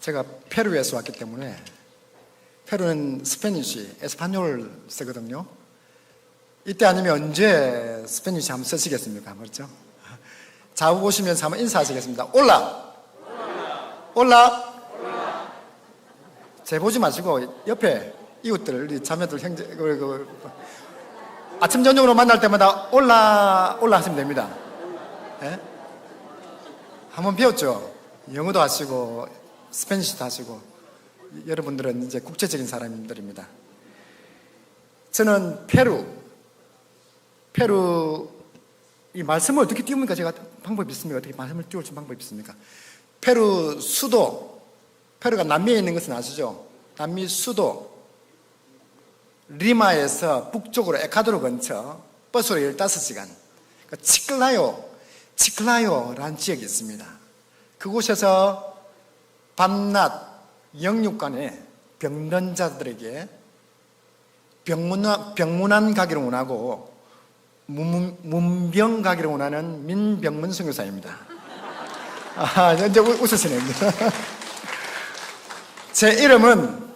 제가 페루에서 왔기 때문에 페루는 스페니쉬, 에스파뇰을 쓰거든요. 이때 아니면 언제 스페니쉬 한번 쓰시겠습니까? 그렇죠? 좌우 보시면서 한번 인사하시겠습니다. 올라! 올라! 제 보지 마시고 옆에 이웃들, 우리 자매들, 형제, 아침 저녁으로 만날 때마다 올라 하시면 됩니다. 네? 한번 배웠죠? 영어도 하시고 스페니쉬도 하시고 여러분들은 이제 국제적인 사람들입니다. 저는 페루 이 말씀을 어떻게 띄웁니까? 제가 방법이 있습니까? 어떻게 말씀을 띄울 수 방법이 있습니까? 페루 수도, 페루가 남미에 있는 것은 아시죠? 남미 수도 리마에서 북쪽으로 에콰도르 근처 버스로 15시간 치클라요라는 지역이 있습니다. 그곳에서 밤낮 영육간에 병든 자들에게 병문안 가기를 원하고 문병 가기를 원하는 민병문 선교사입니다. 이제 웃으시네요. 제 이름은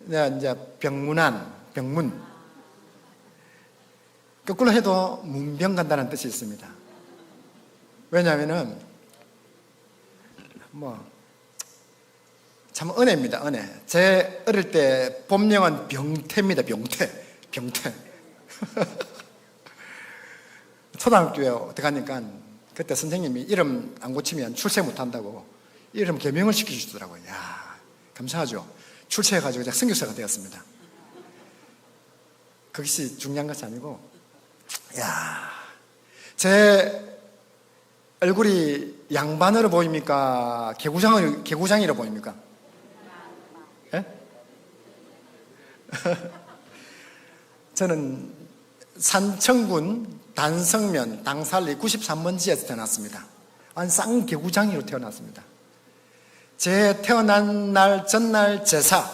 이제 병문. 거꾸로 해도 문병 간다는 뜻이 있습니다. 왜냐하면은 참 은혜입니다. 은혜. 제 어릴 때 본명은 병태입니다. 병태. 초등학교에 들어가니까 그때 선생님이 이름 안 고치면 출세 못한다고 이름 개명을 시켜주시더라고요. 야, 감사하죠. 출세해가지고 제가 선교사가 되었습니다. 그것이 중요한 것이 아니고, 제 얼굴이 양반으로 보입니까? 개구장이로 보입니까? 예? 저는 산청군 단성면 당살리 93번지에서 태어났습니다. 쌍개구장이로 태어났습니다. 제 태어난 날 전날 제사,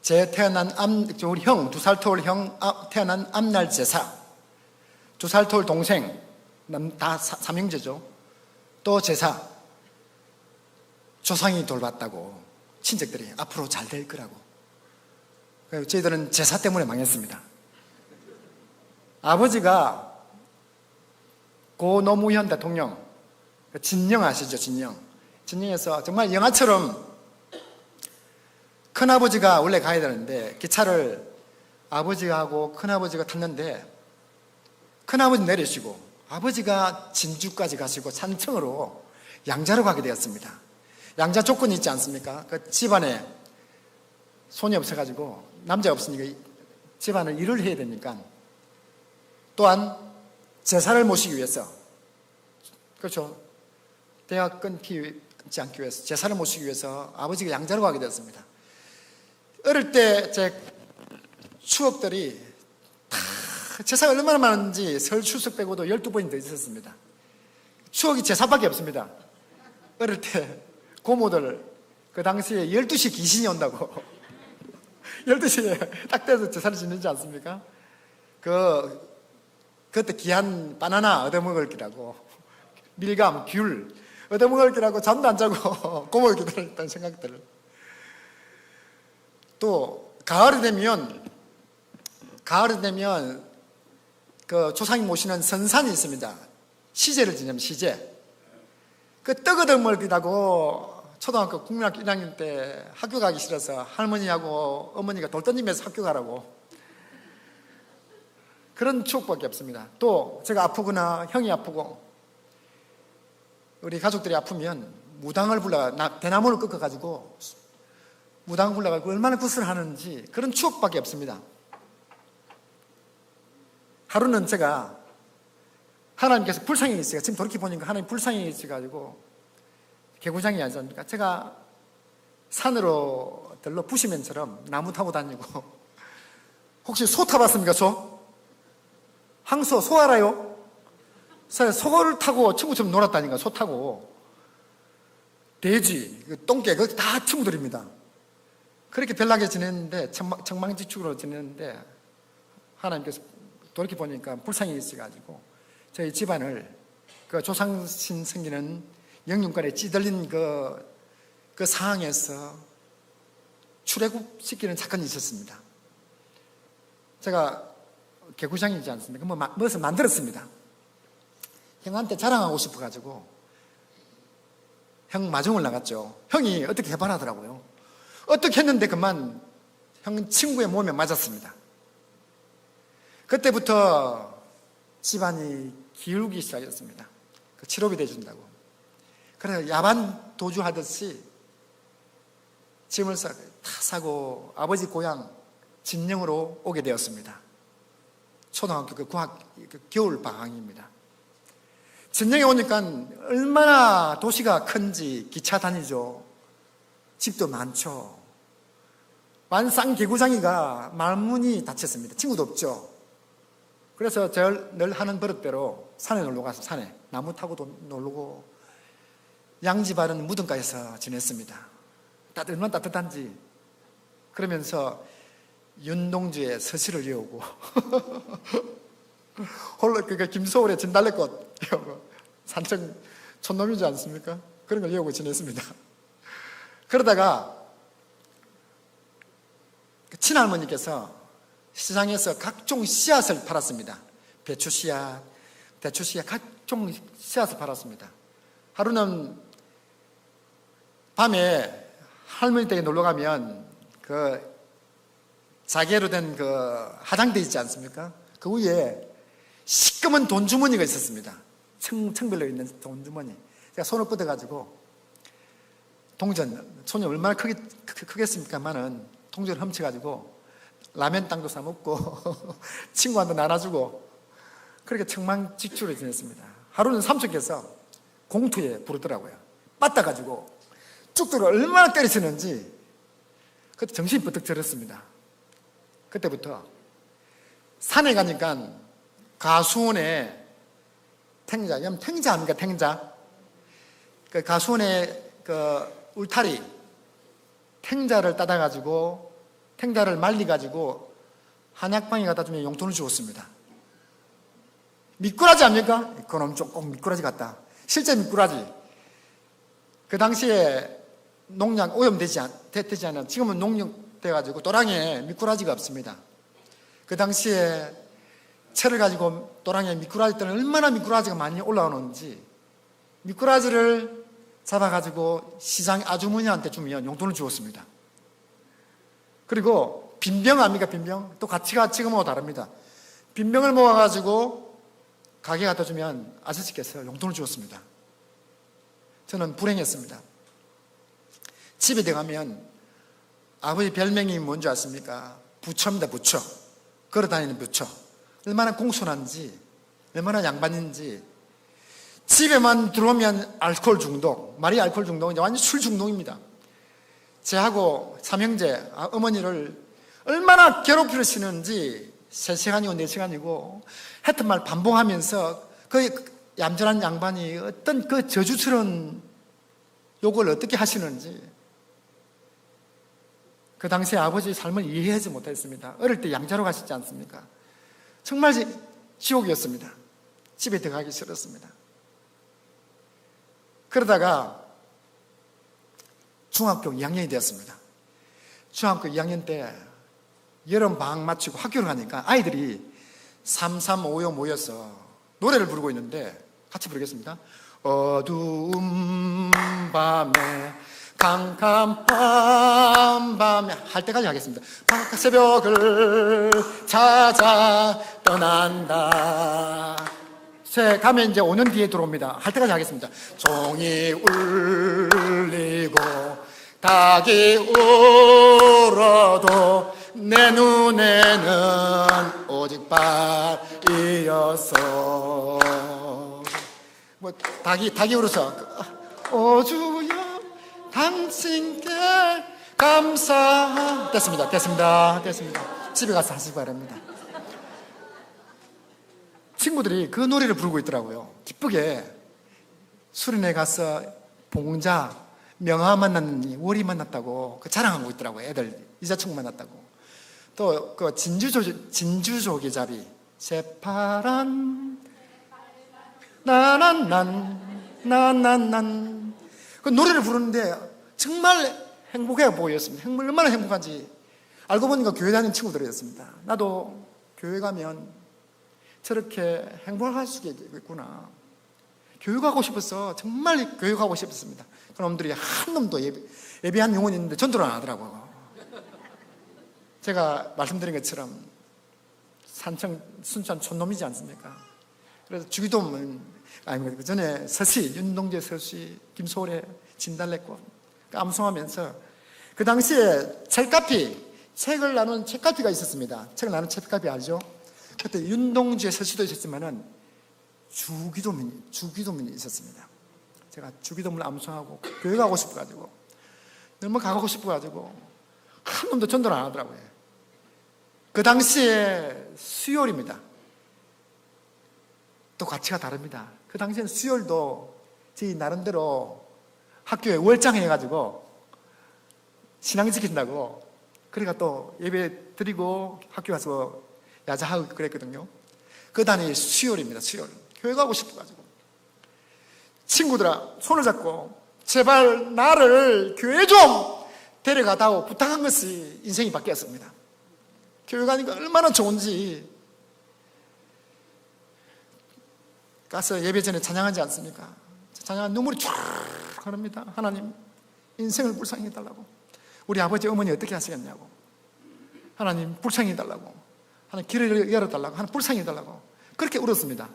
제 태어난 우리 형, 2살 터울 형 태어난 앞날 제사, 2살 터울 동생, 다 삼형제죠. 또 제사, 조상이 돌봤다고 친척들이 앞으로 잘 될 거라고. 저희들은 제사 때문에 망했습니다. 아버지가 고 노무현 대통령, 진영 아시죠? 진영에서 정말 영화처럼 큰아버지가 원래 가야 되는데 기차를 아버지하고 큰아버지가 탔는데 큰아버지 내리시고 아버지가 진주까지 가시고 산청으로 양자로 가게 되었습니다. 양자 조건이 있지 않습니까? 그 집안에 손이 없어가지고 남자가 없으니까 집안을 일을 해야 되니까 또한 제사를 모시기 위해서, 그렇죠, 대학 끊지 않기 위해서 제사를 모시기 위해서 아버지가 양자로 가게 되었습니다. 어릴 때 제 추억들이 다 제사가 얼마나 많은지 설 추석 빼고도 12번이 더 있었습니다. 추억이 제사밖에 없습니다. 어릴 때 고모들 그 당시에 12시에 귀신이 온다고 12시에 딱 돼서 제사를 지내지 않습니까? 그때 귀한 바나나 얻어먹을 기라고 밀감, 귤 얻어먹을 기라고 잠도 안 자고 고모를 기다렸던 생각들을. 또 가을이 되면 그 조상이 모시는 선산이 있습니다. 시제를 지내면 시제. 그 떡 얻어먹을 기라고 초등학교 국민학교 1학년 때 학교 가기 싫어서 할머니하고 어머니가 돌 던지면서 학교 가라고. 그런 추억밖에 없습니다. 또 제가 아프거나 형이 아프고 우리 가족들이 아프면 무당을 불러가 대나무를 꺾어가지고 무당 불러가지고 얼마나 굿을 하는지 그런 추억밖에 없습니다. 하루는 제가 하나님께서 불쌍히 있어요. 지금 돌이켜보니까 하나님 불쌍히 있어가지고 개구장이 아니지 않습니까? 제가 산으로 들러 부시맨처럼 나무 타고 다니고 혹시 소 타봤습니까? 소? 항소, 소 알아요? 소를 타고 친구처럼 놀았다니까. 소 타고 돼지, 똥개 그거 다 친구들입니다. 그렇게 별나게 지냈는데 청망지축으로 지냈는데 하나님께서 돌이켜보니까 불쌍히 있어가지고 저희 집안을 그 조상신 생기는 영육간에 찌들린 그 상황에서 출애굽시키는 사건이 있었습니다. 제가 개구장이지 않습니까? 무엇을 만들었습니다. 형한테 자랑하고 싶어가지고 형 마중을 나갔죠. 형이 어떻게 해반하더라고요. 어떻게 했는데 그만 형 친구의 몸에 맞았습니다. 그때부터 집안이 기울기 시작했습니다. 그 치료비 대준다고. 그래서 야반 도주하듯이 짐을 다 사고 아버지 고향 진영으로 오게 되었습니다. 초등학교 그 겨울 방학입니다. 진영에 오니까 얼마나 도시가 큰지 기차 다니죠. 집도 많죠. 완상 개구장이가 말문이 닫혔습니다. 친구도 없죠. 그래서 늘 하는 버릇대로 산에 놀러 가서 산에 나무 타고도 놀고 양지 바른 무덤가에서 지냈습니다. 얼마나 따뜻한지. 그러면서 윤동주의 서시를 외우고 홀로 김소월의 진달래꽃 외우고 산청 촌놈이지 않습니까? 그런 걸 외우고 지냈습니다. 그러다가 친할머니께서 시장에서 각종 씨앗을 팔았습니다. 배추 씨앗, 대추 씨앗, 각종 씨앗을 팔았습니다. 하루는 밤에 할머니 댁에 놀러 가면 그 자개로 된 그 화장대 있지 않습니까? 그 위에 시꺼먼 돈 주머니가 있었습니다. 청별로 있는 돈 주머니. 제가 손을 뻗어가지고 동전, 손이 얼마나 크겠습니까만은 동전을 훔쳐가지고 라면 땅도 싸먹고 친구한테 나눠주고 그렇게 청망직추를 지냈습니다. 하루는 삼촌께서 공투에 부르더라고요. 빠따가지고 쭉들을 얼마나 때리시는지 그때 정신이 버뜩 들었습니다. 그때부터 산에 가니까 가수원에 탱자 아닙니까? 탱자. 그 가수원에 그 울타리 탱자를 따다가지고 탱자를 말리가지고 한약방에 갖다 주면 용돈을 주었습니다. 미꾸라지 아닙니까? 그놈 꼭 미꾸라지 같다. 실제 미꾸라지. 그 당시에 농약 오염되지 않은, 지금은 농약돼가지고 또랑에 미꾸라지가 없습니다. 그 당시에 채를 가지고 또랑에 미꾸라지 때는 얼마나 미꾸라지가 많이 올라오는지 미꾸라지를 잡아가지고 시장 아주머니한테 주면 용돈을 주었습니다. 그리고 빈병 아닙니까? 빈병. 또 가치가 지금하고 다릅니다. 빈병을 모아가지고 가게 갖다 주면 아저씨께서 용돈을 주었습니다. 저는 불행했습니다. 집에 들어가면 아버지 별명이 뭔지 아십니까? 부처입니다. 부처. 걸어다니는 부처. 얼마나 공손한지, 얼마나 양반인지. 집에만 들어오면 알코올 중독. 말이 알코올 중독인데 완전 술 중독입니다. 제하고 삼형제, 어머니를 얼마나 괴롭히시는지 3시간이고 4시간이고 했던 말 반복하면서 그 얌전한 양반이 어떤 그 저주스러운 욕을 어떻게 하시는지 그 당시에 아버지의 삶을 이해하지 못했습니다. 어릴 때 양자로 가시지 않습니까? 정말 지옥이었습니다. 집에 들어가기 싫었습니다. 그러다가 중학교 2학년이 되었습니다. 중학교 2학년 때 여름 방학 마치고 학교를 가니까 아이들이 3356 모여서 노래를 부르고 있는데 같이 부르겠습니다. 어두운 밤에 캄캄한 밤에 할 때까지 하겠습니다. 새벽을 찾아 떠난다. 가면 이제 5년 뒤에 들어옵니다. 할 때까지 하겠습니다. 종이 울리고 닭이 울어도 내 눈에는 오직 밤이었어. 뭐 닭이 울어서 오주여 당신께 감사. 됐습니다. 집에 가서 하시기 바랍니다. 친구들이 그 노래를 부르고 있더라고요. 기쁘게 수련회 가서 봉자, 명화 만났느니 월이 만났다고 그 자랑하고 있더라고요. 애들 이자친구 만났다고. 또 그 진주조개잡이 새파란 나란 난난난 그 노래를 부르는데 정말 행복해 보였습니다. 얼마나 행복한지 알고 보니까 교회 다니는 친구들이었습니다. 나도 교회 가면 저렇게 행복할 수 있겠구나. 교회 가고 싶어서 정말 교회 가고 싶었습니다. 그놈들이 한 놈도 예배한 영혼이 있는데 전도를 안 하더라고요. 제가 말씀드린 것처럼 산청 순천 촌놈이지 않습니까? 그래서 주기도문 그 전에 서시 윤동재 서시 김소래 진달래꽃 암송하면서 그 당시에 책을 나눈 책카피가 있었습니다. 책을 나눈 책카피 알죠? 그때 윤동재 서시도 있었지만은 주기도문이 있었습니다. 제가 주기도문을 암송하고 교회 가고 싶어가지고 너무 가고 싶어가지고 한 놈도 전도를 안 하더라고요. 그 당시에 수요일입니다. 또 가치가 다릅니다. 그 당시에는 수요일도 저희 나름대로 학교에 월장 해가지고 신앙 지킨다고 그러니까 또 예배 드리고 학교 가서 야자하고 그랬거든요. 그 단이 수요일입니다. 수요일. 교회 가고 싶어가지고 친구들아 손을 잡고 제발 나를 교회 좀 데려가다오 부탁한 것이 인생이 바뀌었습니다. 교회 가니까 얼마나 좋은지 가서 예배 전에 찬양하지 않습니까? 찬양한 눈물이 쫙 흐릅니다. 하나님 인생을 불쌍히 해달라고 우리 아버지 어머니 어떻게 하시겠냐고 하나님 불쌍히 해달라고 하나님 길을 열어달라고 하나님 불쌍히 해달라고 그렇게 울었습니다.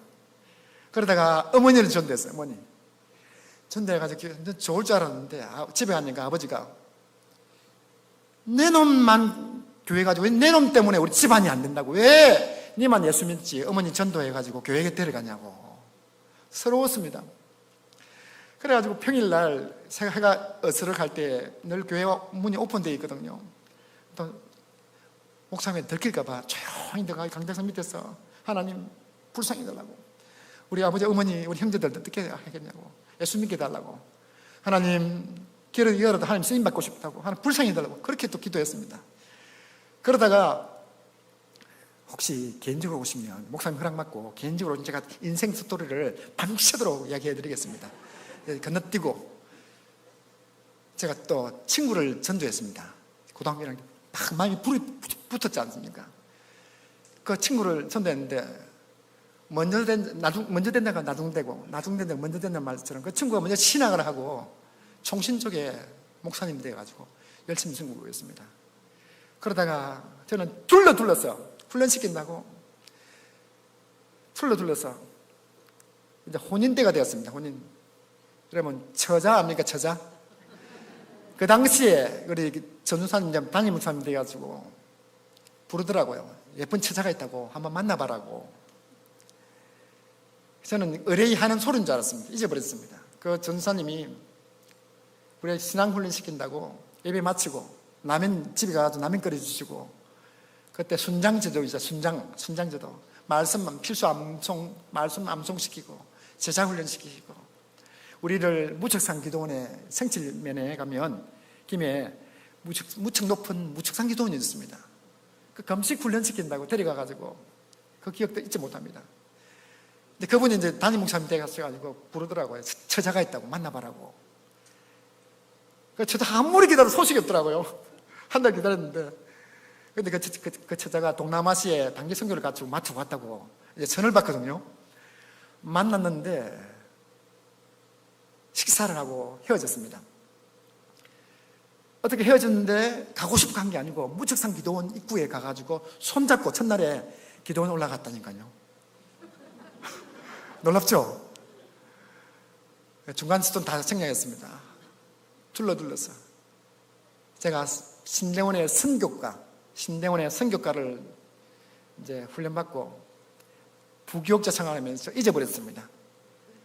그러다가 어머니를 전도했어요. 어머니 전도해가지고 좋을 줄 알았는데 집에 가니까 아버지가 내 놈만 교회 가지고 왜 내 놈 때문에 우리 집안이 안 된다고 왜 니만 예수 믿지 어머니 전도해가지고 교회에 데려가냐고 서러웠습니다. 그래가지고 평일날 해가 어스럭할 때 늘 교회 문이 오픈되어 있거든요. 또 목사님이 들킬까봐 조용히 들어가 강대상 밑에서 하나님 불쌍히 달라고 우리 아버지 어머니 우리 형제들도 어떻게 하겠냐고 예수 믿게 달라고 하나님 길을 열어도 하나님 쓰임 받고 싶다고 하나님 불쌍히 달라고 그렇게 또 기도했습니다. 그러다가 혹시 개인적으로 오시면 목사님 허락받고 개인적으로 제가 인생 스토리를 밤새도록 이야기해 드리겠습니다. 건너뛰고 제가 또 친구를 전도했습니다. 고등학교 1학년 막 마음이 불이 붙었지 않습니까? 그 친구를 전도했는데 먼저 된다가 나중되고 나중된다가 먼저 된다는 말처럼 그 친구가 먼저 신학을 하고 총신 쪽에 목사님 돼가지고 열심히 전국을 했습니다. 그러다가 저는 둘러서 훈련시킨다고 둘러서 이제 혼인때가 되었습니다. 혼인. 그러면 처자 압니까? 처자? 그 당시에 우리 전우사님 담임 목사님 돼가지고 부르더라고요. 예쁜 처자가 있다고 한번 만나봐라고. 저는 의뢰하는 소리인 줄 알았습니다. 잊어버렸습니다. 그 전우사님이 우리 신앙 훈련 시킨다고 예배 마치고 라면 집에 가서 라면 끓여주시고 그때 순장제도이자 순장제도 말씀만 필수 말씀 암송시키고 제자 훈련시키고 우리를 무척산 기도원에 생칠면에 가면 김에 무척 높은 무척산 기도원이 있습니다. 그 금식 훈련시킨다고 데려가가지고 그 기억도 잊지 못합니다. 근데 그분이 이제 담임 목사님 돼가지고 부르더라고요. 처자가 있다고 만나봐라고. 저도 아무리 기다려도 소식이 없더라고요. 한 달 기다렸는데. 근데 그 처자가 동남아시아에 단기 선교를 가지고 마치고 왔다고 이제 전화를 받거든요. 만났는데 식사를 하고 헤어졌습니다. 어떻게 헤어졌는데 가고 싶어 간 게 아니고 무척산 기도원 입구에 가가지고 손잡고 첫날에 기도원 올라갔다니까요. 놀랍죠? 중간 수돈 다 생략했습니다. 둘러서 제가 신대원의 선교과를 이제 훈련받고 부교육자 생활하면서 잊어버렸습니다.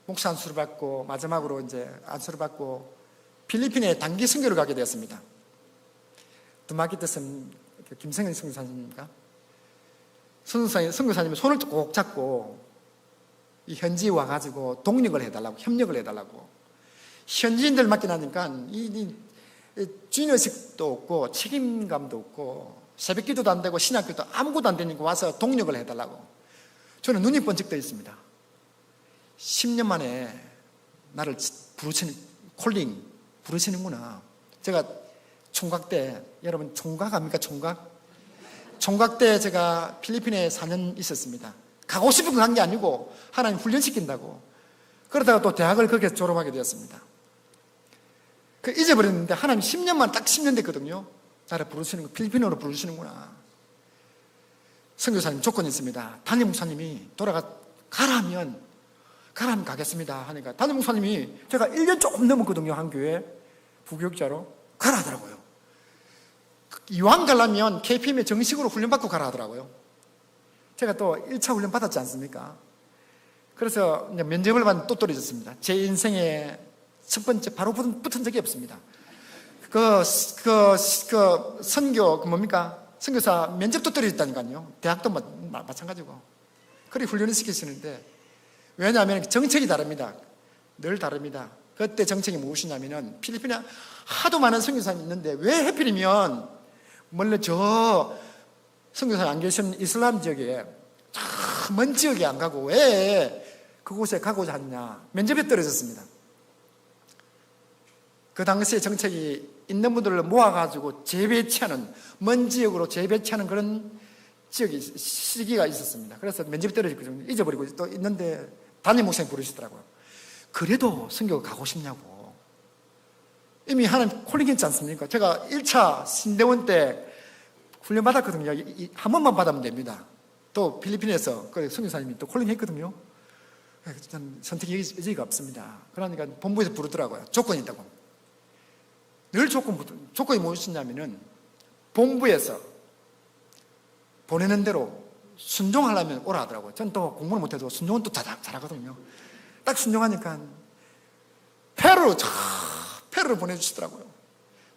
목사 안수를 받고 마지막으로 이제 안수를 받고 필리핀에 단기 선교를 가게 되었습니다. 두마기 뜻은 김성현 선교사님입니까? 선교사님이 손을 꼭 잡고 이 현지에 와가지고 동력을 해달라고 협력을 해달라고 현지인들 맡겨나니까 이 주인의식도 없고 책임감도 없고 새벽기도도 안 되고 신학교도 아무것도 안 되니까 와서 동력을 해달라고 저는 눈이 번쩍 떠 있습니다. 10년 만에 나를 부르시는, 콜링, 부르시는구나. 제가 총각 때, 여러분 총각 압니까? 총각 때 제가 필리핀에 4년 있었습니다. 가고 싶은 거 간 게 아니고 하나님 훈련시킨다고. 그러다가 또 대학을 거기서 졸업하게 되었습니다. 잊어버렸는데 하나님 10년만 딱 10년 됐거든요. 나를 부르시는 거, 필리핀어로 부르시는구나. 선교사님 조건이 있습니다. 담임 목사님이 가라면 가겠습니다 하니까 담임 목사님이, 제가 1년 조금 넘었거든요. 한 교회 부교육자로. 가라 하더라고요. 이왕 가려면 KPM에 정식으로 훈련받고 가라 하더라고요. 제가 또 1차 훈련 받았지 않습니까? 그래서 이제 면접을 받는 또 떨어졌습니다. 제 인생에 첫 번째 바로 붙은 적이 없습니다. 선교사 면접도 떨어졌다니까요. 대학도 마찬가지고. 그리 훈련을 시키시는데, 왜냐하면 정책이 다릅니다. 늘 다릅니다. 그때 정책이 무엇이냐면은, 필리핀에 하도 많은 선교사님이 있는데 왜 하필이면 원래 저 선교사님 안 계시는 이슬람 지역에 먼 지역에 안 가고 왜 그곳에 가고자 하느냐. 면접에 떨어졌습니다. 그 당시에 정책이 있는 분들을 모아가지고 재배치하는, 먼 지역으로 재배치하는 그런 시기가 있었습니다. 그래서 면접이 떨어졌거든요. 잊어버리고 또 있는데 담임 목사님 부르시더라고요. 그래도 선교가 가고 싶냐고. 이미 하나님 콜링했지 않습니까? 제가 1차 신대원 때 훈련 받았거든요. 한 번만 받으면 됩니다. 또 필리핀에서 선교사님이 또 콜링했거든요. 저는 선택의 의지가 없습니다. 그러니까 본부에서 부르더라고요. 조건이 있다고. 늘 조건이 무엇이냐면은, 본부에서 보내는 대로 순종하려면 오라 하더라고요. 저는 또 공부를 못해도 순종은 또 잘하거든요. 딱 순종하니까 페루를 보내주시더라고요.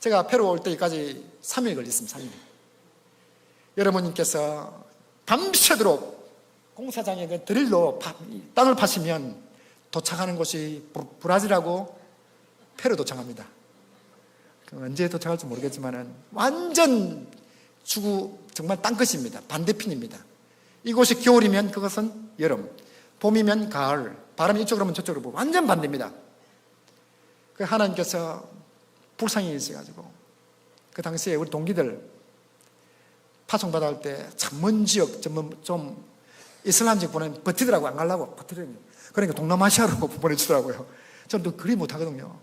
제가 페루 올 때까지 3일 걸렸습니다. 3일. 여러분께서 밤새도록 공사장에 그 드릴로 땅을 파시면 도착하는 곳이 브라질하고 페루 도착합니다. 언제 도착할지 모르겠지만 완전 정말 땅끝입니다. 반대편입니다. 이곳이 겨울이면 그것은 여름, 봄이면 가을, 바람이 이쪽으로 오면 저쪽으로 보고 완전 반대입니다. 그 하나님께서 불쌍히 있어가지고 그 당시에 우리 동기들 파송받아올 때 참 먼 지역, 좀 이슬람 지역 보내면 버티더라고. 안 가려고 버티더라고요. 그러니까 동남아시아로 보내주더라고요. 저는 또 그리 못하거든요.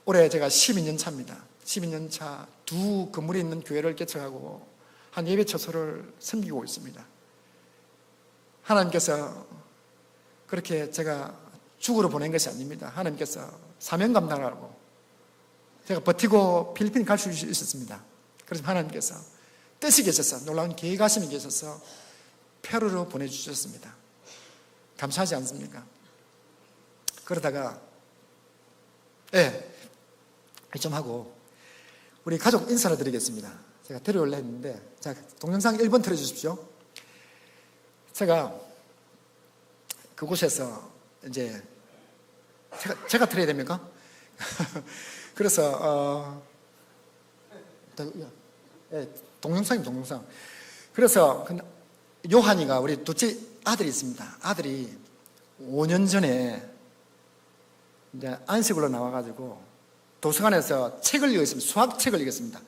올해 제가 12년 차입니다. 12년 차 두 건물에 있는 교회를 개척하고 한 예배 처소를 섬기고 있습니다. 하나님께서 그렇게 제가 죽으러 보낸 것이 아닙니다. 하나님께서 사명 감당하라고 제가 버티고 필리핀 갈 수 있었습니다. 그래서 하나님께서 뜻이 계셔서, 놀라운 계획하심이 계셔서 페루로 보내주셨습니다. 감사하지 않습니까? 그러다가 좀 하고 우리 가족 인사를 드리겠습니다. 제가 데려올려 했는데, 자, 동영상 1번 틀어주십시오. 제가 그곳에서 이제 제가 틀어야 됩니까? 그래서 동영상. 그래서 요한이가, 우리 둘째 아들이 있습니다. 아들이 5년 전에 이제 안식으로 나와가지고 도서관에서 책을 읽었습니다. 수학책을 읽었습니다.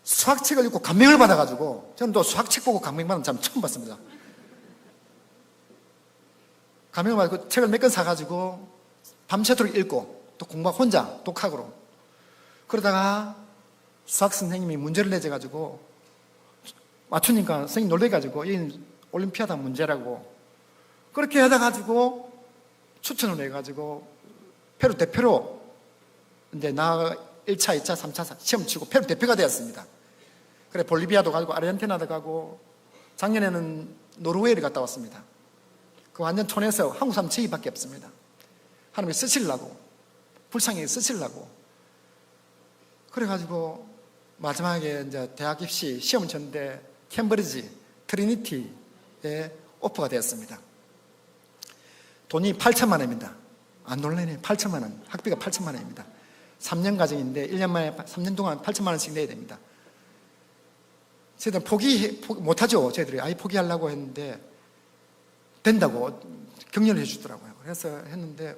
수학책을 읽고 감명을 받아가지고, 저는 또 수학책 보고 감명받은 사람 처음 봤습니다. 감명을 받고 책을 몇 권 사가지고 밤새도록 읽고 또 공부하고 혼자 독학으로. 그러다가 수학 선생님이 문제를 내줘가지고 맞추니까 선생님 놀래가지고 이 올림피아다 문제라고 그렇게 하다 가지고 추천을 해가지고 페루 대표로 이제 1차, 2차, 3차 시험 치고 페루 대표가 되었습니다. 그래 볼리비아도 가고 아르헨티나도 가고 작년에는 노르웨이를 갔다 왔습니다. 그 완전 촌에서 한국 사람 저희밖에 없습니다. 하나님이 쓰시려고, 불쌍히 쓰시려고. 그래가지고 마지막에 이제 대학 입시 시험 쳤는데 캠브리지, 트리니티에 오퍼가 되었습니다. 돈이 8천만 원입니다. 안 놀라네. 8천만 원. 학비가 8천만 원입니다. 3년 과정인데 1년 만에 3년 동안 8천만 원씩 내야 됩니다. 저희들은 포기 못하죠. 저희들이 아예 포기하려고 했는데 된다고 격려를 해주더라고요. 그래서 했는데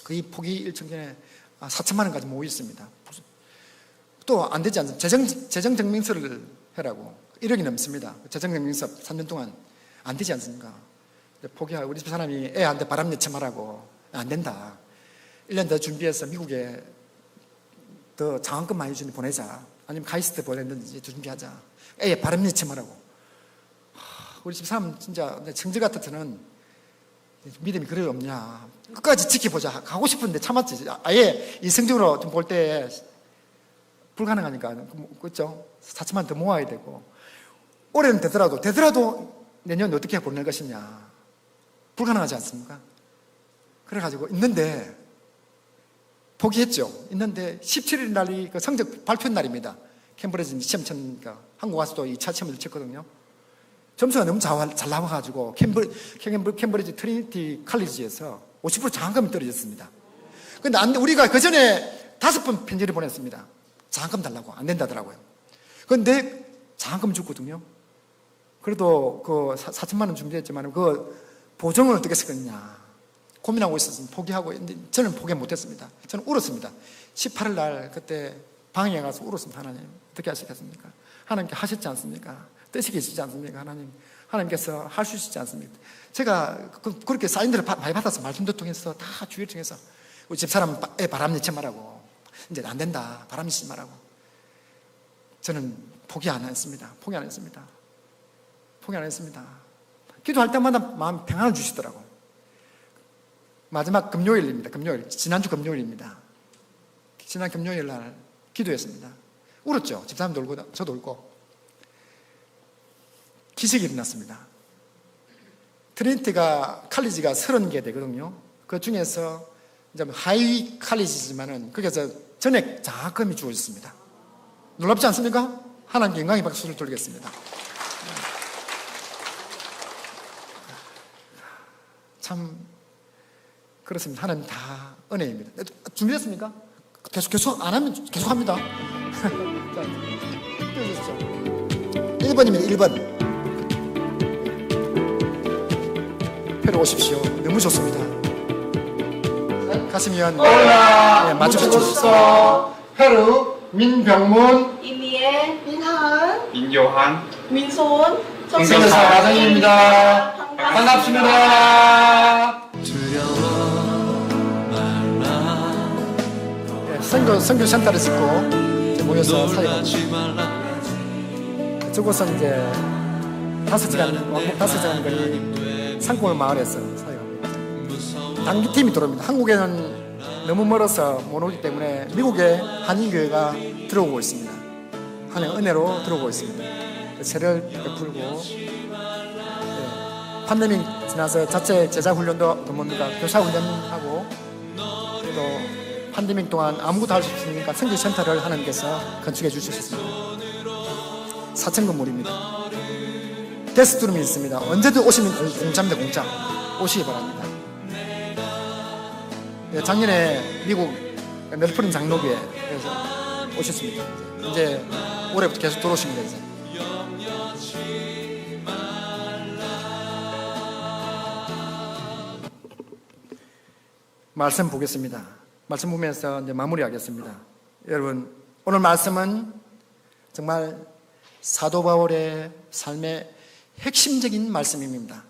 거의 포기 일정전에 4천만 원까지 모여 있습니다. 또 안 되지 않습니까? 재정증명서를 해라고 1억이 넘습니다. 재정증명서 3년 동안 안 되지 않습니까? 포기하고 우리 집 사람이 애한테 바람 내침하라고 안 된다. 1년 더 준비해서 미국에 더 장학금 많이 주니 보내자. 아니면 카이스트 보내든지 준비하자. 애에 바람 내침하라고. 우리 집 사람 진짜 청지 같아서는 믿음이 그래 없냐. 끝까지 지켜보자. 가고 싶은데 참았지. 아예 이성적으로 좀 볼 때 불가능하니까. 그렇죠? 4천만 더 모아야 되고. 올해는 되더라도 내년 어떻게 보낼 것이냐. 불가능하지 않습니까? 그래가지고 있는데 포기했죠. 있는데 17일 날이 그 성적 발표 날입니다. 캠브리지 시험 쳤으니까 한국 와서도 2차 시험을 쳤거든요. 점수가 너무 잘 나와가지고 캠브리지 트리니티 칼리지에서 50% 장학금이 떨어졌습니다. 근데 우리가 그 전에 5번 편지를 보냈습니다. 장학금 달라고. 안 된다더라고요. 근데 장학금 줬거든요. 그래도 그 4천만 원 준비했지만 그 보정을 어떻게 했을 거냐 고민하고 있었으면 포기하고. 저는 포기 못했습니다. 저는 울었습니다. 18일 날 그때 방에 가서 울었습니다. 하나님 어떻게 하시겠습니까? 하나님께 하셨지 않습니까? 뜻이 계시지 않습니까? 하나님께서 할 수 있지 않습니까? 제가 그렇게 사인들을 많이 받아서 말씀도 통해서 다 주의를 통해서 우리 집사람 애 바람 내지 말라고. 이제 안 된다. 바람 내지 말라고. 저는 포기 안 했습니다. 기도할 때마다 마음 평안을 주시더라고. 마지막 금요일입니다. 지난주 금요일입니다. 지난 금요일 날 기도했습니다. 울었죠. 집사람도 울고 저도 울고. 기적이 일어났습니다. 트리니티가 칼리지가 30개 되거든요. 그 중에서 이제 하이 칼리지지만은 거기서 전액 장학금이 주어졌습니다. 놀랍지 않습니까? 하나님께 영광의 박수를 돌리겠습니다. 참 그렇습니다. 하나님 다 은혜입니다. 준비됐습니까? 계속 안 하면 계속 합니다. 자, 띄워주시죠. 1번입니다. 1번. 표로 오십시오. 너무 좋습니다. 가시면 네, 맞춰주십시오. 페루 민병문 이미애, 민하은, 민요한, 민소은, 성교사 과장입니다. 반갑습니다. 네, 선교 센터를 짓고 이제 모여서 사역합니다. 저곳은 이제 5시간, 왕복 5시간 거리 상골 마을에서 사역합니다. 단기팀이 들어옵니다. 한국에는 너무 멀어서 못 오기 때문에 미국에 한인교회가 들어오고 있습니다. 하나님의 은혜로 들어오고 있습니다. 세를 베풀고, 네, 팬데믹 지나서 자체 제자 훈련도 뭡니까 교사 훈련하고, 또 팬데믹 동안 아무것도 할 수 없으니까 선교센터를 하나님께서 건축해 주셨습니다. 4층 건물입니다. 게스트룸이 있습니다. 언제든 오시면 공짜입니다. 공짜. 오시기 바랍니다. 네, 작년에 미국 멜버른 장로교회에서 오셨습니다. 이제 올해부터 계속 들어오십니다. 이제. 말씀 보겠습니다. 말씀 보면서 이제 마무리하겠습니다. 여러분, 오늘 말씀은 정말 사도 바울의 삶의 핵심적인 말씀입니다.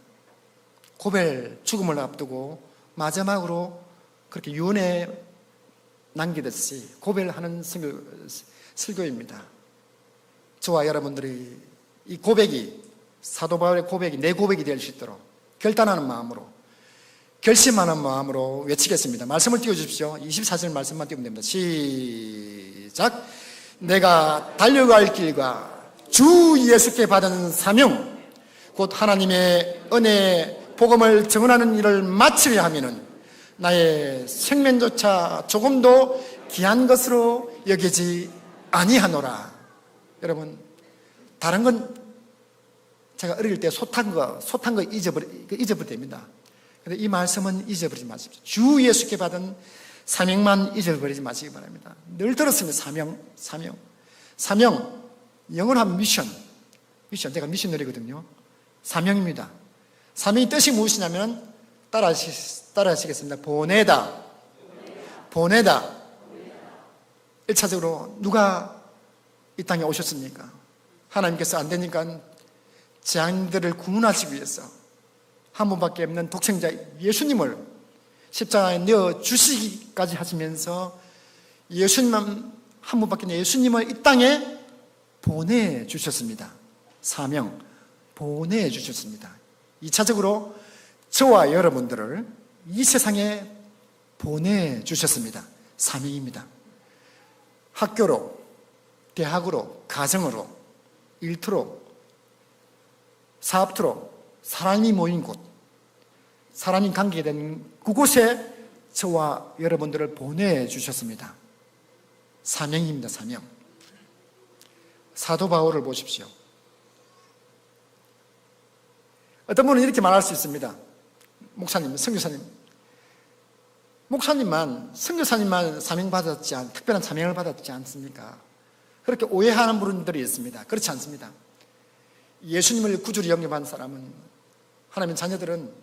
고벨 죽음을 앞두고 마지막으로 그렇게 유언에 남기듯이 고백하는 설교입니다. 저와 여러분들이 이 고백이, 사도 바울의 고백이 내 고백이 될 수 있도록 결단하는 마음으로, 결심하는 마음으로 외치겠습니다. 말씀을 띄워주십시오. 24절 말씀만 띄우면 됩니다. 시작. 내가 달려갈 길과 주 예수께 받은 사명, 곧 하나님의 은혜의 복음을 증언하는 일을 마치려 하면은 나의 생명조차 조금도 귀한 것으로 여기지 아니하노라. 여러분, 다른 건 제가 어릴 때 솥한 거 잊어버립니다. 근데 이 말씀은 잊어버리지 마십시오. 주 예수께 받은 사명만 잊어버리지 마시기 바랍니다. 늘 들었습니다. 사명. 영어로 하면 미션. 제가 미셔너리거든요. 사명입니다. 사명의 뜻이 무엇이냐면 따라하시겠습니다. 보내다, 보내다. 1차적으로 누가 이 땅에 오셨습니까? 하나님께서 안 되니까 재앙들을 구원하시기 위해서 한 분밖에 없는 독생자 예수님을 십자가에 넣어 주시기까지 하시면서 예수님만 한 분밖에 없는 예수님을 이 땅에 보내주셨습니다. 사명 보내주셨습니다. 2차적으로 저와 여러분들을 이 세상에 보내주셨습니다. 사명입니다. 학교로, 대학으로, 가정으로, 일터로, 사업터로 사람이 모인 곳, 사람이 관계된 그곳에 저와 여러분들을 보내주셨습니다. 사명입니다. 사명. 사도 바울을 보십시오. 어떤 분은 이렇게 말할 수 있습니다. 목사님, 선교사님, 선교사님만 사명 받았지 특별한 사명을 받았지 않습니까? 그렇게 오해하는 분들이 있습니다. 그렇지 않습니다. 예수님을 구주로 영접한 사람은, 하나님의 자녀들은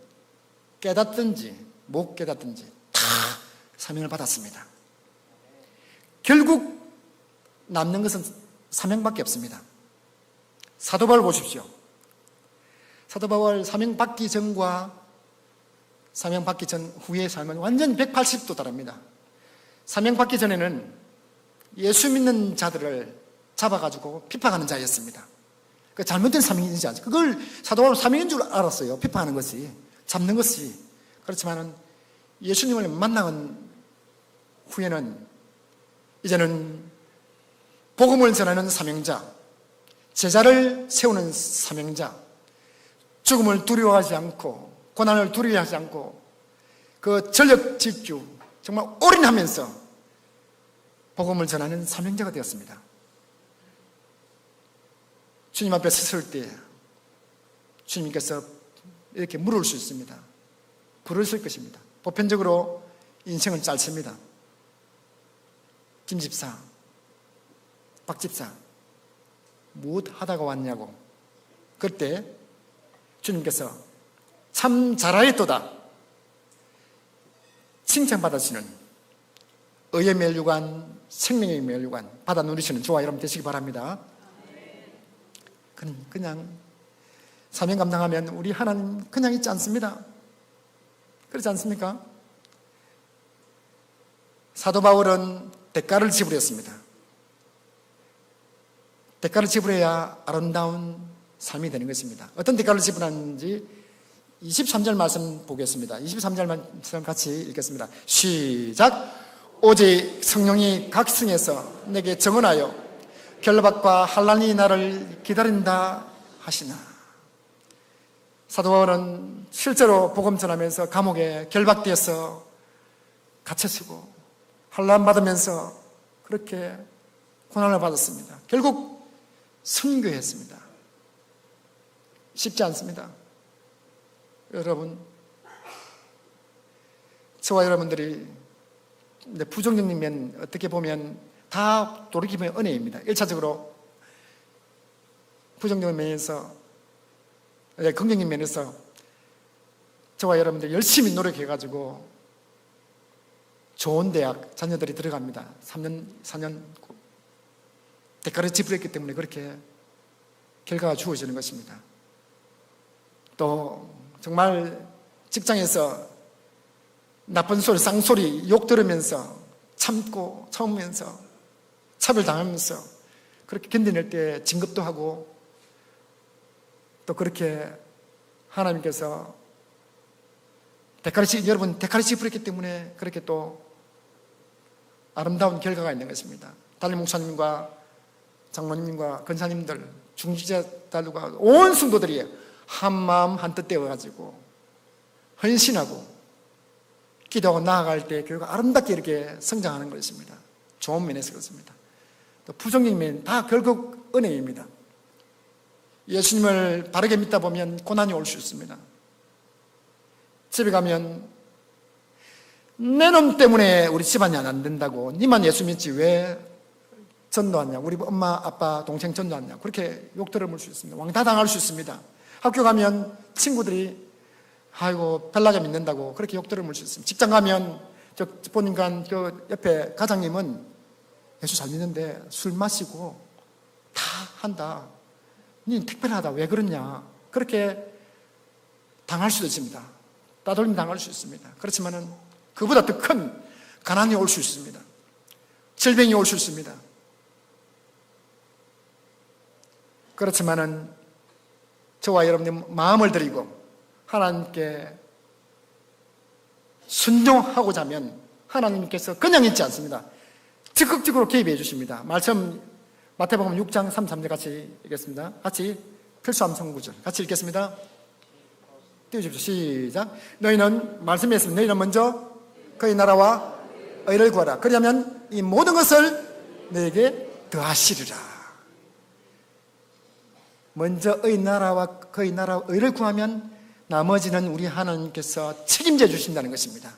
깨닫든지 못 깨닫든지 다 사명을 받았습니다. 결국 남는 것은 사명밖에 없습니다. 사도 바울 보십시오. 사도 바울 사명 받기 전과 사명 받기 전 후의 삶은 완전 180도 다릅니다. 사명 받기 전에는 예수 믿는 자들을 잡아가지고 비판하는 자였습니다. 그 잘못된 사명이지 않죠. 그걸 사도 바울은 사명인 줄 알았어요. 비판하는 것이, 잡는 것이. 그렇지만은 예수님을 만난 후에는 이제는 복음을 전하는 사명자, 제자를 세우는 사명자, 죽음을 두려워하지 않고 고난을 두려워하지 않고 그 전력 질주 정말 올인하면서 복음을 전하는 사명자가 되었습니다. 주님 앞에 섰을 때 주님께서 이렇게 물을 수 있습니다. 부르실 것입니다. 보편적으로 인생은 짧습니다. 김 집사, 박 집사, 무엇 하다가 왔냐고. 그때 주님께서 참 잘하였도다 칭찬받으시는 의의 멸류관, 생명의 멸류관 받아 누리시는 저와 여러분 되시기 바랍니다. 그냥 사명 감당하면 우리 하나님 그냥 있지 않습니다. 그렇지 않습니까? 사도 바울은 대가를 지불했습니다. 대가를 지불해야 아름다운 삶이 되는 것입니다. 어떤 대가를 지불하는지 23절 말씀 보겠습니다. 23절 말씀 같이 읽겠습니다. 시작. 오직 성령이 각성해서 내게 정언하여 결박과 환난이 나를 기다린다 하시나. 사도 바울은 실제로 복음 전하면서 감옥에 결박되어서 갇혔고 환난 받으면서 그렇게 고난을 받았습니다. 결국 선교했습니다. 쉽지 않습니다. 여러분, 저와 여러분들이 부정적인 면 어떻게 보면 다 돌이키면 은혜입니다. 1차적으로 부정적인 면에서, 긍정적인 면에서 저와 여러분들 열심히 노력해가지고 좋은 대학 자녀들이 들어갑니다. 3년, 4년 대가를 지불했기 때문에 그렇게 결과가 주어지는 것입니다. 또 정말 직장에서 나쁜 소리, 쌍소리, 욕 들으면서 참으면서 차별당하면서 그렇게 견뎌낼 때 진급도 하고 또 그렇게 하나님께서 여러분 대가를 지불했기 때문에 그렇게 또 아름다운 결과가 있는 것입니다. 담임 목사님과 장로님과 권사님들, 중직자들과 온 성도들이 한 마음 한뜻 되어가지고 헌신하고 기도하고 나아갈 때 결국 아름답게 이렇게 성장하는 것입니다. 좋은 면에서 그렇습니다. 또 부정적인 면 다 결국 은혜입니다. 예수님을 바르게 믿다 보면 고난이 올 수 있습니다. 집에 가면 내 놈 때문에 우리 집안이 안 된다고, 니만 예수 믿지 왜 전도하냐, 우리 엄마 아빠 동생 전도하냐, 그렇게 욕 들어볼 수 있습니다. 왕따 당할 수 있습니다. 학교 가면 친구들이 아이고 별나게 믿는다고 그렇게 욕 들어볼 수 있습니다. 직장 가면 저 보니까 그 옆에 가장님은 예수 잘 믿는데 술 마시고 다 한다. 니 특별하다. 왜 그러냐. 그렇게 당할 수도 있습니다. 따돌림 당할 수 있습니다. 그렇지만은 그보다 더 큰 가난이 올 수 있습니다. 질병이 올 수 있습니다. 그렇지만은 저와 여러분의 마음을 드리고 하나님께 순종하고자 하면 하나님께서 그냥 있지 않습니다. 적극적으로 개입해 주십니다. 말씀 마태복음 6장 33절 같이 읽겠습니다. 같이 필수함 성구절 같이 읽겠습니다. 띄워주십시오. 시작. 너희는 말씀에 있으면 너희는 먼저 그의 나라와 의를 구하라. 그러면 이 모든 것을 너에게 더하시리라. 먼저 의 나라와 그의 나라와 의를 구하면 나머지는 우리 하나님께서 책임져 주신다는 것입니다.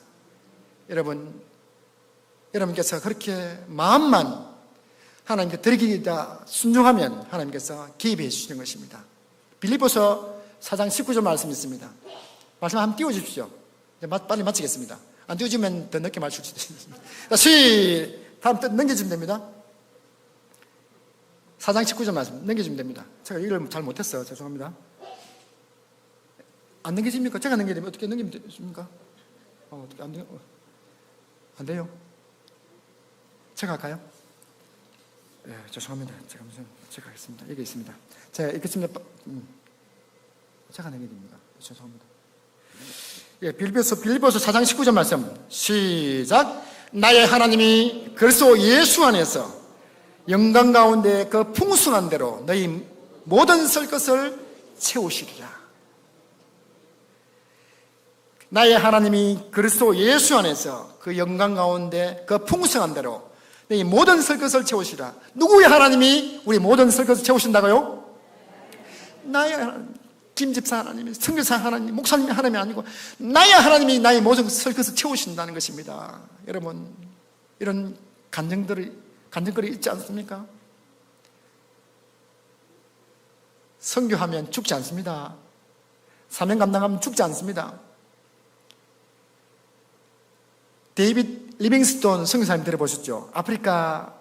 여러분께서 그렇게 마음만 하나님께 드리기다 순종하면 하나님께서 개입해 주시는 것입니다. 빌립보서 4장 19절 말씀이 있습니다. 말씀 한번 띄워주십시오. 이제 빨리 마치겠습니다. 안 띄워주면 더 늦게 마칠 수도 있습니다. 다음 또 넘겨주면 됩니다. 4장 19절 말씀 넘겨주면 됩니다. 제가 이걸 잘 못했어요. 죄송합니다. 안 넘겨집니까? 제가 넘겨주면 어떻게 넘기면 됩니까? 어떻게 안 돼요? 제가 할까요? 네, 죄송합니다. 제가 하겠습니다. 여기 있습니다. 자, 읽겠습니다. 제가 넘겨드립니다. 죄송합니다. 예, 빌립보서 4장 19절 말씀 시작. 나의 하나님이 그리스도 예수 안에서 영광 가운데 그 풍성한 대로 너희 모든 설 것을 채우시리라. 나의 하나님이 그리스도 예수 안에서 그 영광 가운데 그 풍성한 대로 너희 모든 설 것을 채우시라. 누구의 하나님이 우리 모든 설 것을 채우신다고요? 나의 하나님, 김집사 하나님이, 선교사 하나님, 목사님이 하나님이 아니고 나의 하나님이 나의 모든 설 것을 채우신다는 것입니다. 여러분, 이런 간증거리 있지 않습니까? 선교하면 죽지 않습니다. 사명 감당하면 죽지 않습니다. 데이빗 리빙스톤 선교사님 들어보셨죠? 아프리카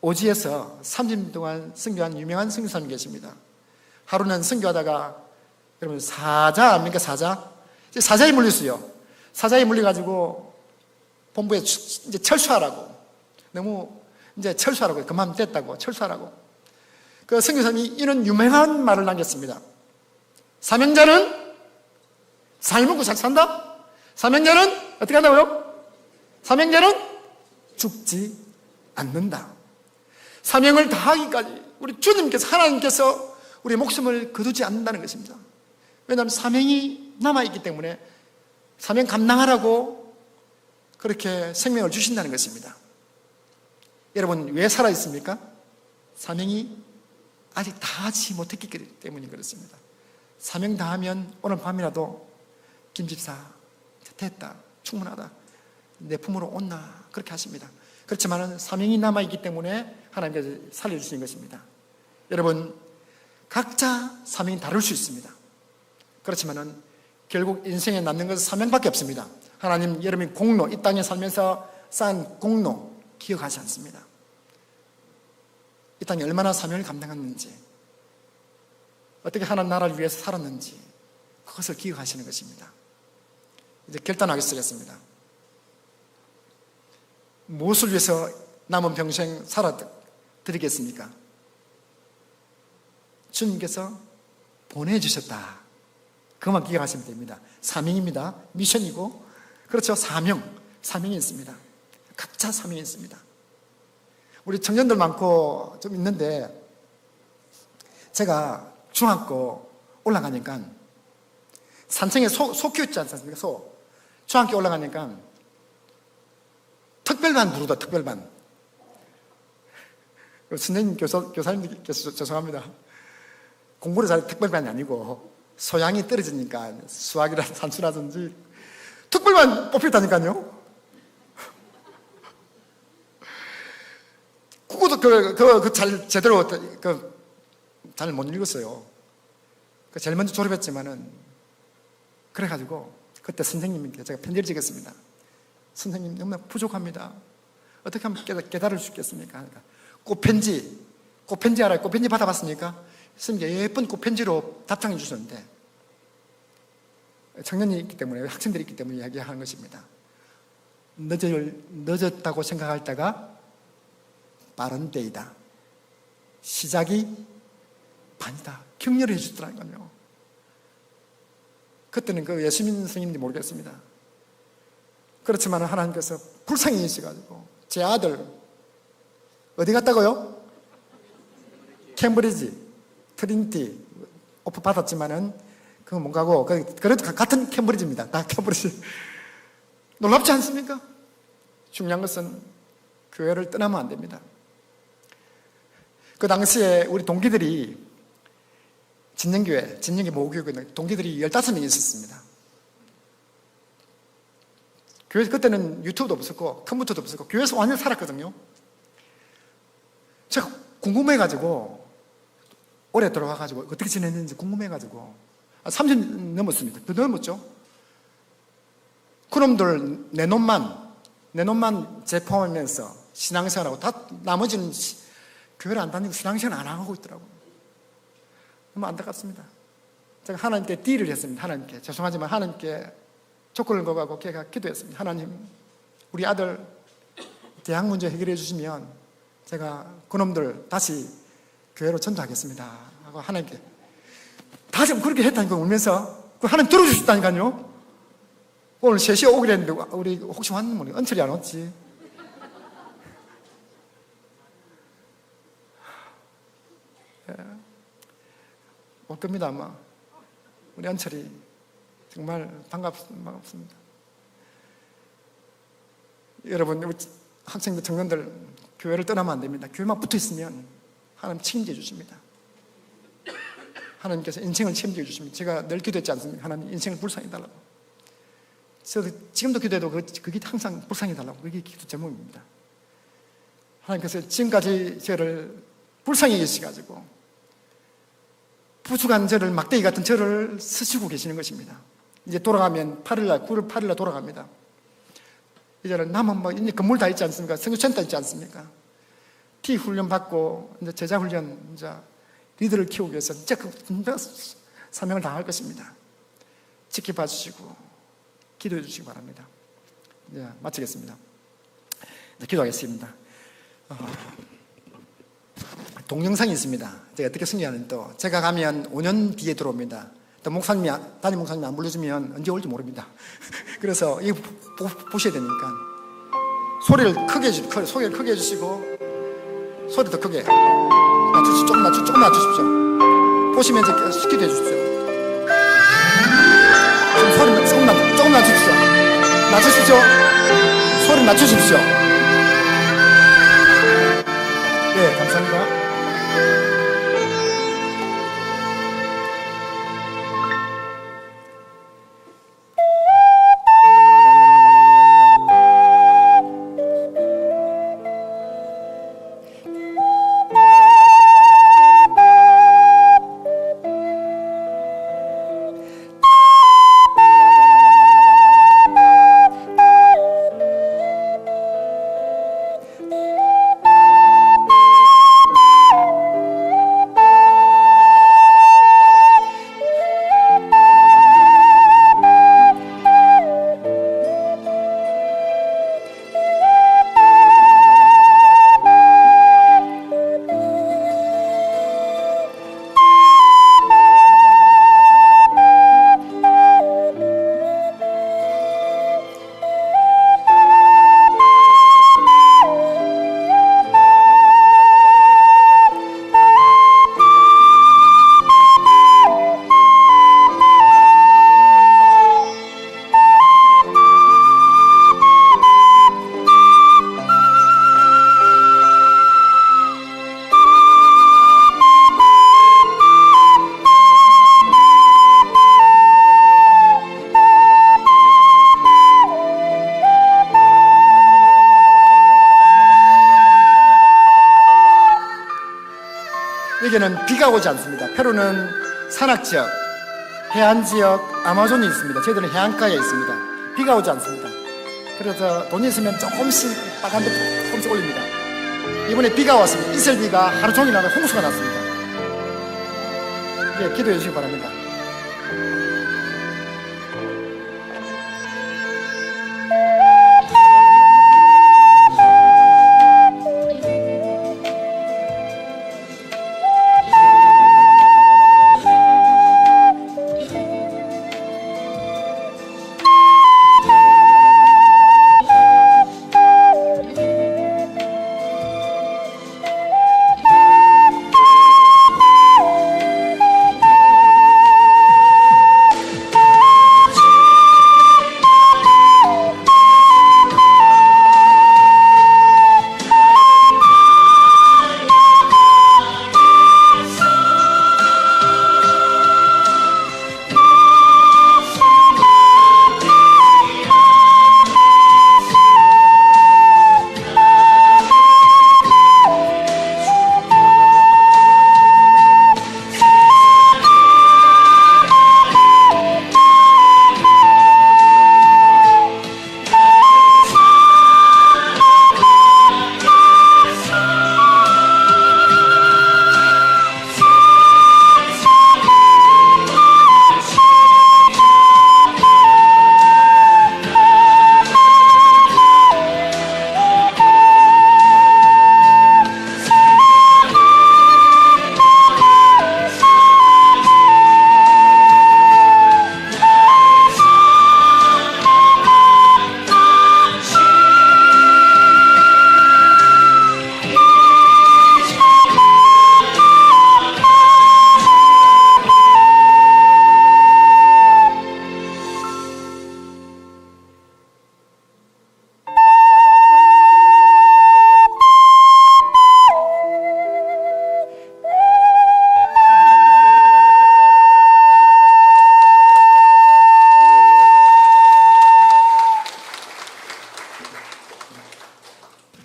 오지에서 30년 동안 선교한 유명한 선교사님 계십니다. 하루는 선교하다가 여러분 사자 아닙니까? 사자에 물렸어요. 사자에 물려가지고 본부에 이제 철수하라고. 너무 이제 철수하라고. 그만 됐다고. 철수하라고. 그 선교사님이 이런 유명한 말을 남겼습니다. 사명자는 살 먹고 잘 산다? 사명자는 어떻게 한다고요? 사명자는 죽지 않는다. 사명을 다하기까지 우리 주님께서 하나님께서 우리의 목숨을 거두지 않는다는 것입니다. 왜냐하면 사명이 남아있기 때문에 사명 감당하라고 그렇게 생명을 주신다는 것입니다. 여러분 왜 살아있습니까? 사명이 아직 다하지 못했기 때문에 그렇습니다. 사명 다하면 오늘 밤이라도 김집사 됐다, 충분하다, 내 품으로 온나 그렇게 하십니다. 그렇지만 사명이 남아있기 때문에 하나님께서 살려주시는 것입니다. 여러분 각자 사명이 다를 수 있습니다. 그렇지만 결국 인생에 남는 것은 사명밖에 없습니다. 하나님 여러분이 공로, 이 땅에 살면서 쌓은 공로 기억하지 않습니다. 이 땅에 얼마나 사명을 감당했는지, 어떻게 하나님 나라를 위해서 살았는지 그것을 기억하시는 것입니다. 이제 결단하겠습니다. 무엇을 위해서 남은 평생 살아드리겠습니까? 주님께서 보내주셨다. 그것만 기억하시면 됩니다. 사명입니다. 미션이고, 그렇죠. 사명이 있습니다. 각자 사명이 있습니다. 우리 청년들 많고 좀 있는데, 제가 중학교 올라가니까 산청에 소 키웠지 않습니까? 중학교 올라가니까 특별반 부르다, 특별반. 선생님, 교사님께서 죄송합니다. 공부를 잘해 특별반이 아니고 소양이 떨어지니까 수학이나 산수라든지 특별반 뽑혔다니까요. 국어도 제대로 잘 못 읽었어요. 제일 먼저 졸업했지만은 그래가지고 그때 선생님께 제가 편지를 찍었습니다. 선생님 너무나 부족합니다. 어떻게 하면 깨달을 수 있겠습니까? 그러니까 꽃편지 알아요? 꽃편지 받아봤습니까? 선생님께 예쁜 꽃편지로 답장해 주셨는데, 청년이 있기 때문에, 학생들이 있기 때문에 이야기하는 것입니다. 늦었다고 생각할 때가 빠른 때이다. 시작이 반이다. 격려를 해주더라고요. 그때는 그 예수 믿는 스님인지 모르겠습니다. 그렇지만 하나님께서 불쌍히 여기셔가지고 제 아들 어디 갔다고요? 캠브리지, 트리니티 오프 받았지만은 그건 뭔가고, 그래도 같은 캠브리지입니다. 다 캠브리지. 놀랍지 않습니까? 중요한 것은 교회를 떠나면 안 됩니다. 그 당시에 우리 동기들이 진영교회, 진영교 모교교회 동기들이 15명이 있었습니다. 교회 그때는 유튜브도 없었고 컴퓨터도 없었고 교회에서 완전히 살았거든요. 제가 궁금해가지고 올해 들어와가지고 어떻게 지냈는지 궁금해가지고 30년 넘었습니다. 더 넘었죠. 그놈들 내 놈만 재포함하면서 신앙생활하고 다 나머지는 교회를 안 다니고 신앙생활 안 하고 있더라고요. 너무 안타깝습니다. 제가 하나님께 딜을 했습니다. 하나님께 죄송하지만 하나님께 조건을 거부하고 제가 기도했습니다. 하나님, 우리 아들 대학 문제 해결해 주시면 제가 그놈들 다시 교회로 전도하겠습니다 하고 하나님께 다시 그렇게 했다니까, 울면서. 그 하나님 들어주셨다니까요. 오늘 3시에 오기로 했는데 우리 혹시 왔는 분이 은철이 안 왔지? 올 겁니다 아마. 우리 은철이 정말 반갑습니다. 여러분, 우리 학생들, 청년들 교회를 떠나면 안 됩니다. 교회만 붙어 있으면 하나님 책임져 주십니다. 하나님께서 인생을 책임져 주십니다. 제가 늘 기도했지 않습니까? 하나님 인생을 불쌍히 달라고. 저도 지금도 기도해도 그게 항상 불쌍히 달라고. 그게 기도 제목입니다. 하나님께서 지금까지 저를 불쌍히 여기셔가지고 부족한 저를, 막대기 같은 저를 쓰시고 계시는 것입니다. 이제 돌아가면 9월 8일날 돌아갑니다. 이제는 남은 이제 건물 다 있지 않습니까? 선교센터 있지 않습니까? 티 훈련 받고 이제 제자 훈련, 이제 리더를 키우기 위해서 진짜 사명을 다할 것입니다. 지켜봐 주시고 기도해 주시기 바랍니다. 이제 마치겠습니다. 이제 기도하겠습니다. 동영상이 있습니다. 제가 어떻게 승리하는, 또 제가 가면 5년 뒤에 들어옵니다. 또 담임 목사님이 안 불러주면 언제 올지 모릅니다. 그래서 이거 보셔야 되니까 소리를 크게 해주시고 소리 더 크게 조금 낮추십시오. 보시면서 기도해 주십시오. 소리 조금 낮추십시오. 소리 낮추십시오. 네, 감사합니다. 여기는 비가 오지 않습니다. 페루는 산악지역, 해안지역, 아마존이 있습니다. 저희들은 해안가에 있습니다. 비가 오지 않습니다. 그래서 돈이 있으면 조금씩 빨간불 조금씩 올립니다. 이번에 비가 왔습니다. 이슬비가 하루 종일 나서 홍수가 났습니다. 예, 기도해 주시기 바랍니다.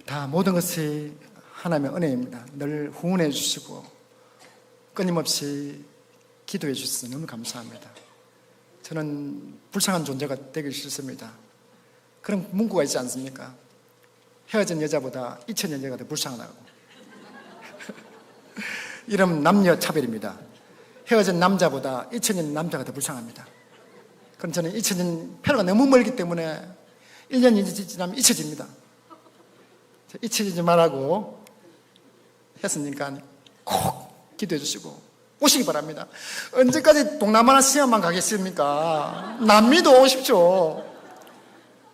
다 모든 것이 하나님의 은혜입니다. 늘 후원해 주시고 끊임없이 기도해 주셔서 너무 감사합니다. 저는 불쌍한 존재가 되기 싫습니다. 그런 문구가 있지 않습니까? 헤어진 여자보다 잊힌 여자가 더 불쌍하다고. 이런 남녀 차별입니다. 헤어진 남자보다 잊혀진 남자가 더 불쌍합니다. 그럼 저는 잊혀진 표가 너무 멀기 때문에 1년이 지나면 잊혀집니다. 잊혀지지 말라고 했으니까 꼭 기도해 주시고 오시기 바랍니다. 언제까지 동남아나 시험만 가겠습니까? 남미도 오십시오.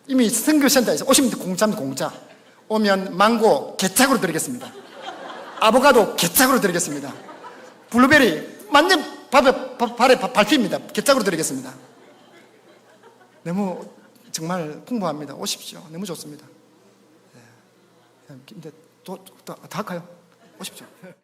이미 선교센터에서 오시면 공짜입니다. 공짜. 오면 망고 개짝으로 드리겠습니다. 아보카도 개짝으로 드리겠습니다. 블루베리 완전 발에 밟힙니다. 개짝으로 드리겠습니다. 너무 정말 풍부합니다. 오십시오. 너무 좋습니다. 근데 더 할까요? 오십시오.